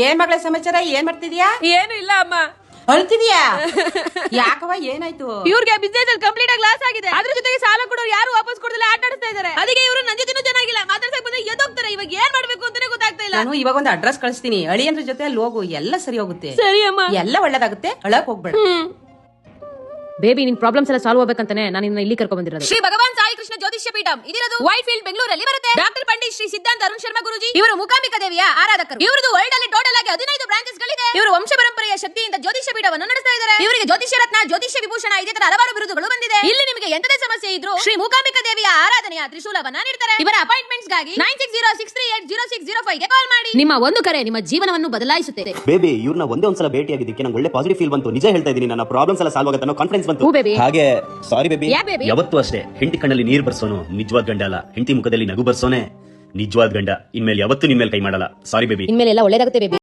ಏನ್ ಮಗಳ ಸಮಾಚಾರ? ಏನ್ ಮಾಡ್ತಿದ್ಯಾ? ಏನು ಇಲ್ಲ ಅಮ್ಮ. ಅಳ್ತಿದ್ಯಾ? ಯಾಕವ ಏನಾಯ್ತು? ಇವ್ರಿಗೆ ಬಿಸ್ನೆಸ್ ಅಲ್ಲಿ ಕಂಪ್ಲೀಟ್ ಆಗಿ ಲಾಸ್ ಆಗಿದೆ. ಅದ್ರ ಜೊತೆಗೆ ಸಾಲ ಕೊಡೋರು ಯಾರು ವಾಪಸ್ ಕೊಡಲ್ಲ, ಆಟ ಆಡಿಸ್ತಾ ಇದಾರೆ. ಅದಕ್ಕೆ ಇವರು ನನ್ನ ಜೊತೆನೂ ಚೆನ್ನಾಗಿಲ್ಲ, ಮಾತಾಡ್ಸಕ್ ಬಂದ್ರೆ ಎದ್ದೋಗ್ತಾರೆ. ಇವಾಗ ಏನ್ ಮಾಡ್ಬೇಕು ಅಂತಾನೆ ಗೊತ್ತಾಗ್ತಾ ಇಲ್ಲ. ನಾನು ಇವಾಗ ಒಂದು ಅಡ್ರೆಸ್ ಕಳಿಸ್ತೀನಿ, ಅಳಿಯಂದ್ರ ಜೊತೆ ಅಲ್ಲಿ ಹೋಗು, ಎಲ್ಲ ಸರಿ ಹೋಗುತ್ತೆ. ಸರಿ ಅಮ್ಮ, ಎಲ್ಲ ಒಳ್ಳೇದಾಗುತ್ತೆ, ಅಳಕ್ ಹೋಗ್ಬೇಡ. ಬೇಬಿ, ನಿನ್ ಪ್ರಾಬ್ಲಮ್ಸ್ ಎಲ್ಲ ಸಾಲ್ವ್ ಆಗ್ಬೇಕಂತಾನೆ ನಾನು ಇನ್ನ ಇಲ್ಲಿ ಕರ್ಕೊಂಡ್ ಬಂದಿರೋದು. ಶ್ರೀ ಭಗವಾನ್ ಸಾಯಿ ಕೃಷ್ಣ ಜ್ಯೋತಿಷ್ಯ ಪೀಠಂ ಇದಿರೋದು ವೈಟ್ ಫೀಲ್ಡ್ ಬೆಂಗಳೂರಲ್ಲಿ ಬರುತ್ತೆ. ಡಾಕ್ಟರ್ ಪಂಡಿತ್ ಶ್ರೀ ಸಿದ್ಧಾಂತ ಅರುಣ್ ಶರ್ಮಾ ಗುರುಜಿ ಇವರು ಮೂಕಾಂಬಿಕಾ ದೇವಿಯ ಆರಾಧಕರು. ಇವರು ವರ್ಲ್ಡ್ ಅಲ್ಲಿ ಟೋಟಲ್ ಆಗಿ 15 ಬ್ರಾಂಚಸ್ ಗಳಿದೆ. ಇವರು ವಂಶ ಪರಂಪರೆಯ ಶಕ್ತಿಯಿಂದ ಜ್ಯೋತಿಷ್ಯ ಪೀಠವನ್ನು ನಡೆಸ್ತಾ ಇದ್ದಾರೆ. ಇವರಿಗೆ ಜ್ಯೋತಿಷ್ಯ ರತ್ನ, ಜ್ಯೋತಿಷ್ಯ ವಿಭೂಷಣ ಇದೇ ತರ ಹಲವಾರು ಬಿರುದುಗಳು ಬಂದಿದೆ. ಇಲ್ಲಿ ನಿಮಗೆ ಎಂತದೇ ಸಮಸ್ಯೆ ಇದ್ರೂ ಶ್ರೀ ಮೂಕಾಂಬಿಕಾ ದೇವಿಯ ಆರಾಧನೆಯ ತ್ರಿಶೂಲವನ್ನ ನೀಡ್ತಾರೆ. ಇವರ ಅಪಾಯಿಂಟ್ಮೆಂಟ್ಸ್ ಗಾಗಿ 9606380605 ಗೆ ಕಾಲ್ ಮಾಡಿ. ನಿಮ್ಮ ಒಂದು ಕರೆ ನಿಮ್ಮ ಜೀವನವನ್ನು ಬದಲಾಯಿಸುತ್ತದೆ. ಬೇಬಿ, ಇವ್ರನ್ನ ಒಂದೇ ಒಂದ್ಸಲ ಭೇಟಿಯಾಗಿದ್ದಕ್ಕೆ ನಂಗೆ ಒಳ್ಳೆ ಪಾಸಿಟಿವ್ ಫೀಲ್ ಬಂತು. ನಿಜ ಹೇಳ್ತಾ ಇದೀನಿ, ನನ್ನ ಪ್ರಾಬ್ಲಮ್ಸ್ ಎಲ್ಲ ಸಾಲ್ವ್ ಆಗುತ್ತೆ ಅನ್ನೋ ಕಾನ್ಫಿಡೆನ್ಸ್ ಬಂತು. ಬೇಬಿ, ಹಾಗೆ ಸಾರಿ ಬೇಬಿ. ಯಾ ಬೇಬಿ? ಯಾವತ್ತೂ ಅಷ್ಟೇ ಹೆಂಡತಿ ಕಣ್ಣಲ್ಲಿ ನೀರು ಬರ್ಸೋನು ನಿಜವಾದ ಗಂಡ ಅಲ್ಲ, ಹೆಂಡತಿ ಮುಖದಲ್ಲಿ ನಗು ಬರ್ಸೋನೆ ನಿಜವಾದ ಗಂಡ. ಇನ್ಮೇಲೆ ಯಾವತ್ತೂ ನಿನ್ ಮೇಲೆ ಕೈ ಮಾಡಲ್ಲ. Sorry baby. ಇನ್ಮೇಲೆ ಎಲ್ಲ ಒಳ್ಳೇದಾಗುತ್ತೆ ಬೇಬಿ.